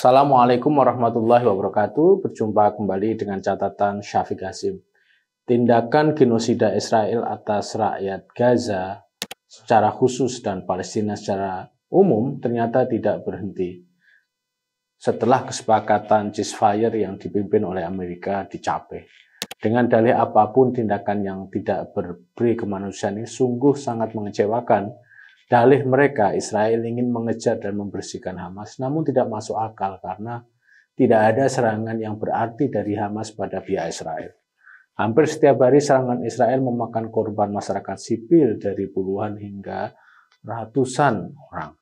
Assalamualaikum warahmatullahi wabarakatuh. Berjumpa kembali dengan catatan Syafiq Hasim. Tindakan genosida Israel atas rakyat Gaza secara khusus dan Palestina secara umum ternyata tidak berhenti setelah kesepakatan ceasefire yang dipimpin oleh Amerika dicapai. Dengan dalih apapun, tindakan yang tidak berberi kemanusiaan ini sungguh sangat mengecewakan. Dalih mereka, Israel ingin mengejar dan membersihkan Hamas, namun tidak masuk akal karena tidak ada serangan yang berarti dari Hamas pada pihak Israel. Hampir setiap hari serangan Israel memakan korban masyarakat sipil dari puluhan hingga ratusan orang.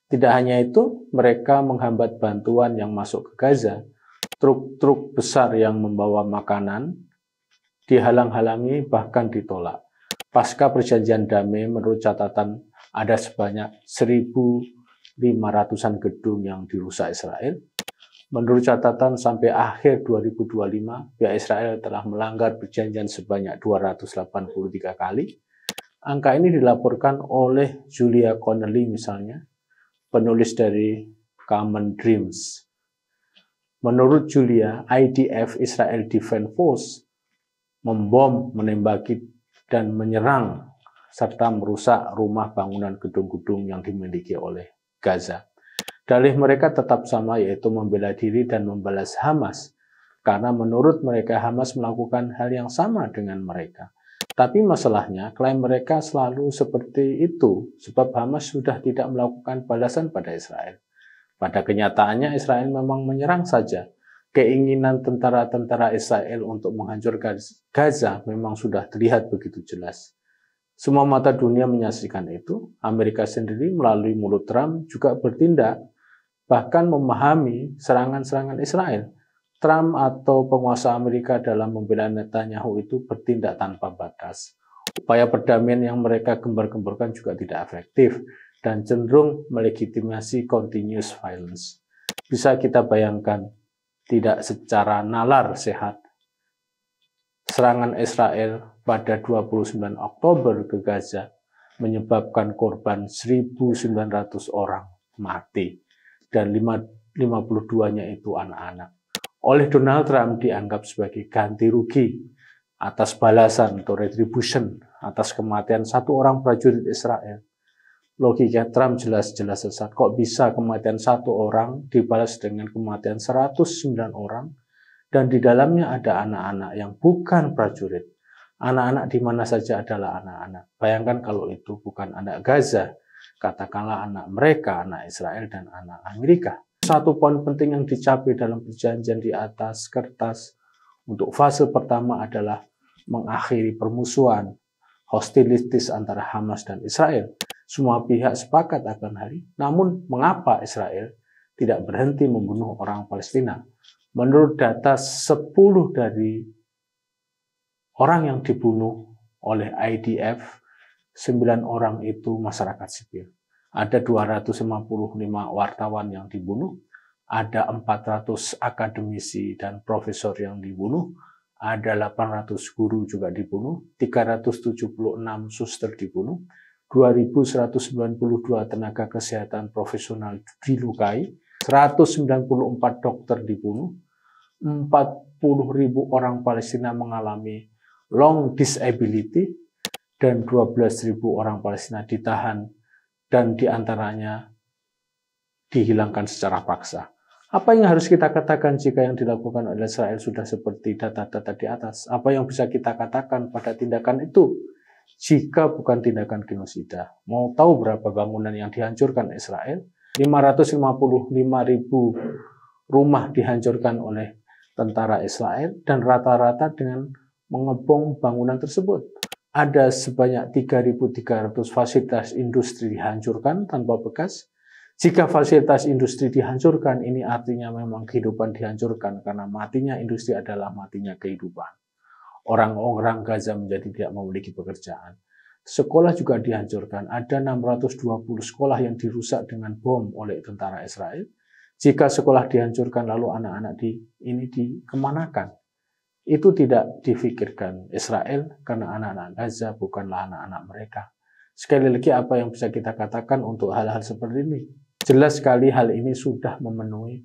Tidak hanya itu, mereka menghambat bantuan yang masuk ke Gaza. Truk-truk besar yang membawa makanan dihalang-halangi bahkan ditolak. Pasca perjanjian damai, menurut catatan ada sebanyak 1.500-an gedung yang dirusak Israel. Menurut catatan sampai akhir 2025, pihak Israel telah melanggar perjanjian sebanyak 283 kali. Angka ini dilaporkan oleh Julia Connelly misalnya, penulis dari Common Dreams. Menurut Julia, IDF Israel Defense Force membom, menembaki, dan menyerang serta merusak rumah bangunan gedung-gedung yang dimiliki oleh Gaza. Dalih mereka tetap sama, yaitu membela diri dan membalas Hamas, karena menurut mereka Hamas melakukan hal yang sama dengan mereka. Tapi masalahnya, klaim mereka selalu seperti itu, sebab Hamas sudah tidak melakukan balasan pada Israel. Pada kenyataannya, Israel memang menyerang saja. Keinginan tentara-tentara Israel untuk menghancurkan Gaza memang sudah terlihat begitu jelas. Semua mata dunia menyaksikan itu. Amerika sendiri melalui mulut Trump juga bertindak, bahkan memahami serangan-serangan Israel. Trump atau penguasa Amerika dalam membela Netanyahu itu bertindak tanpa batas. Upaya perdamaian yang mereka gembar-gemborkan juga tidak efektif dan cenderung melegitimasi continuous violence. Bisa kita bayangkan, tidak secara nalar sehat, serangan Israel pada 29 Oktober ke Gaza menyebabkan korban 1.900 orang mati dan 52-nya itu anak-anak. Oleh Donald Trump dianggap sebagai ganti rugi atas balasan atau retribution atas kematian satu orang prajurit Israel. Logika Trump jelas-jelas sesat. Kok bisa kematian satu orang dibalas dengan kematian 109 orang? Dan di dalamnya ada anak-anak yang bukan prajurit. Anak-anak di mana saja adalah anak-anak. Bayangkan kalau itu bukan anak Gaza, katakanlah anak mereka, anak Israel dan anak Amerika. Satu poin penting yang dicapai dalam perjanjian di atas kertas untuk fase pertama adalah mengakhiri permusuhan, hostilitas antara Hamas dan Israel. Semua pihak sepakat akan hal ini. Namun, mengapa Israel tidak berhenti membunuh orang Palestina? Menurut data 10 dari orang yang dibunuh oleh IDF, 9 orang itu masyarakat sipil. Ada 255 wartawan yang dibunuh, ada 400 akademisi dan profesor yang dibunuh, ada 800 guru juga dibunuh, 376 suster dibunuh, 2.192 tenaga kesehatan profesional dilukai, 194 dokter dibunuh, 40.000 orang Palestina mengalami long disability, dan 12.000 orang Palestina ditahan dan diantaranya dihilangkan secara paksa. Apa yang harus kita katakan jika yang dilakukan oleh Israel sudah seperti data-data di atas? Apa yang bisa kita katakan pada tindakan itu jika bukan tindakan genosida? Mau tahu berapa bangunan yang dihancurkan Israel? 555.000 rumah dihancurkan oleh tentara Israel dan rata-rata dengan mengebom bangunan tersebut. Ada sebanyak 3.300 fasilitas industri dihancurkan tanpa bekas. Jika fasilitas industri dihancurkan, ini artinya memang kehidupan dihancurkan karena matinya industri adalah matinya kehidupan. Orang-orang Gaza menjadi tidak memiliki pekerjaan. Sekolah juga dihancurkan. Ada 620 sekolah yang dirusak dengan bom oleh tentara Israel. Jika sekolah dihancurkan lalu anak-anak ini dikemanakan? Itu tidak difikirkan Israel karena anak-anak Gaza bukanlah anak-anak mereka. Sekali lagi, apa yang bisa kita katakan untuk hal-hal seperti ini? Jelas sekali hal ini sudah memenuhi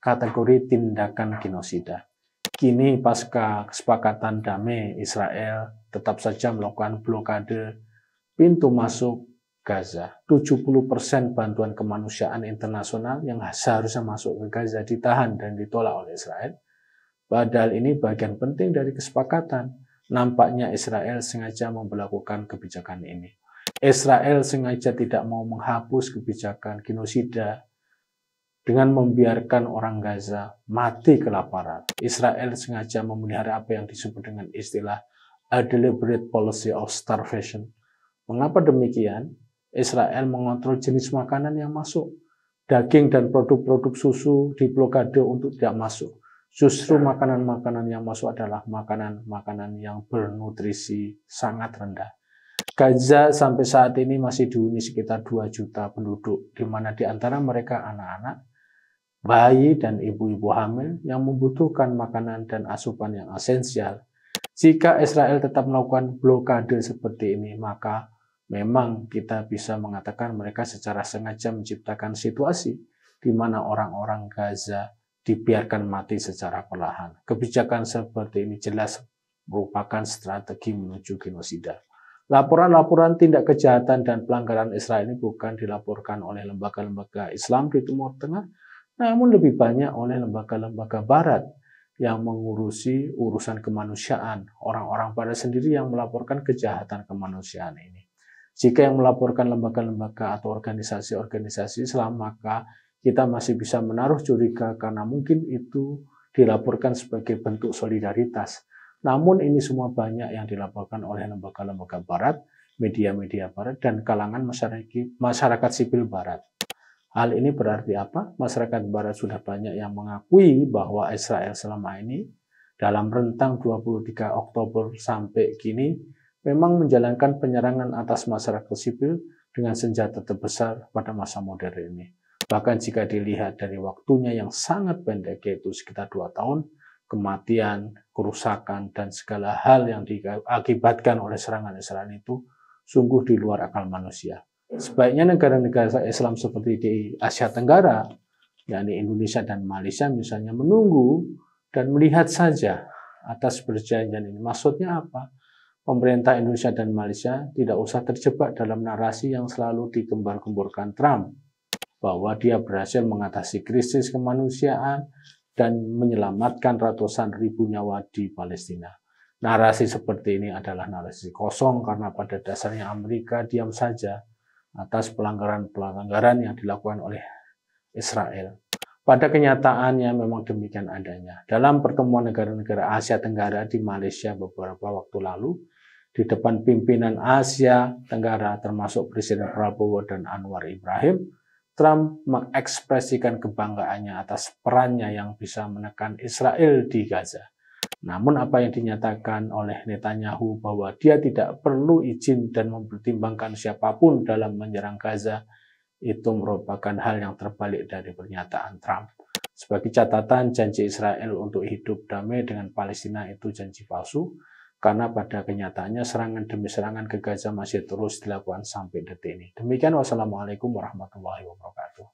kategori tindakan genosida. Kini pasca kesepakatan damai, Israel tetap saja melakukan blokade pintu masuk Gaza. 70% bantuan kemanusiaan internasional yang seharusnya masuk ke Gaza ditahan dan ditolak oleh Israel. Padahal ini bagian penting dari kesepakatan. Nampaknya Israel sengaja memberlakukan kebijakan ini. Israel sengaja tidak mau menghapus kebijakan genosida dengan membiarkan orang Gaza mati kelaparan. Israel sengaja memelihara apa yang disebut dengan istilah a deliberate policy of starvation. Mengapa demikian? Israel mengontrol jenis makanan yang masuk. Daging dan produk-produk susu diblokade untuk tidak masuk. Justru makanan-makanan yang masuk adalah makanan-makanan yang bernutrisi sangat rendah. Gaza sampai saat ini masih dihuni sekitar 2 juta penduduk, di mana di antara mereka anak-anak, bayi, dan ibu-ibu hamil yang membutuhkan makanan dan asupan yang esensial. Jika Israel tetap melakukan blokade seperti ini, maka memang kita bisa mengatakan mereka secara sengaja menciptakan situasi di mana orang-orang Gaza dibiarkan mati secara perlahan. Kebijakan seperti ini jelas merupakan strategi menuju genosida. Laporan-laporan tindak kejahatan dan pelanggaran Israel ini bukan dilaporkan oleh lembaga-lembaga Islam di Timur Tengah, namun lebih banyak oleh lembaga-lembaga Barat yang mengurusi urusan kemanusiaan. Orang-orang Barat sendiri yang melaporkan kejahatan kemanusiaan ini. Jika yang melaporkan lembaga-lembaga atau organisasi-organisasi Islam, maka kita masih bisa menaruh curiga karena mungkin itu dilaporkan sebagai bentuk solidaritas. Namun ini semua banyak yang dilaporkan oleh lembaga-lembaga Barat, media-media Barat, dan kalangan masyarakat sipil Barat. Hal ini berarti apa? Masyarakat Barat sudah banyak yang mengakui bahwa Israel selama ini dalam rentang 23 Oktober sampai kini memang menjalankan penyerangan atas masyarakat sipil dengan senjata terbesar pada masa modern ini. Bahkan jika dilihat dari waktunya yang sangat pendek, yaitu sekitar 2 tahun, kematian, kerusakan, dan segala hal yang diakibatkan oleh serangan Israel itu sungguh di luar akal manusia. Sebaiknya negara-negara Islam seperti di Asia Tenggara, yakni Indonesia dan Malaysia misalnya, menunggu dan melihat saja atas perjanjian ini. Maksudnya apa? Pemerintah Indonesia dan Malaysia tidak usah terjebak dalam narasi yang selalu digembar-gemborkan Trump, bahwa dia berhasil mengatasi krisis kemanusiaan dan menyelamatkan ratusan ribu nyawa di Palestina. Narasi seperti ini adalah narasi kosong karena pada dasarnya Amerika diam saja atas pelanggaran-pelanggaran yang dilakukan oleh Israel. Pada kenyataannya memang demikian adanya. Dalam pertemuan negara-negara Asia Tenggara di Malaysia beberapa waktu lalu, di depan pimpinan Asia Tenggara termasuk Presiden Prabowo dan Anwar Ibrahim, Trump mengekspresikan kebanggaannya atas perannya yang bisa menekan Israel di Gaza. Namun apa yang dinyatakan oleh Netanyahu bahwa dia tidak perlu izin dan mempertimbangkan siapapun dalam menyerang Gaza, itu merupakan hal yang terbalik dari pernyataan Trump. Sebagai catatan, janji Israel untuk hidup damai dengan Palestina itu janji palsu, karena pada kenyataannya serangan demi serangan ke Gaza masih terus dilakukan sampai detik ini. Demikian, wassalamualaikum warahmatullahi wabarakatuh.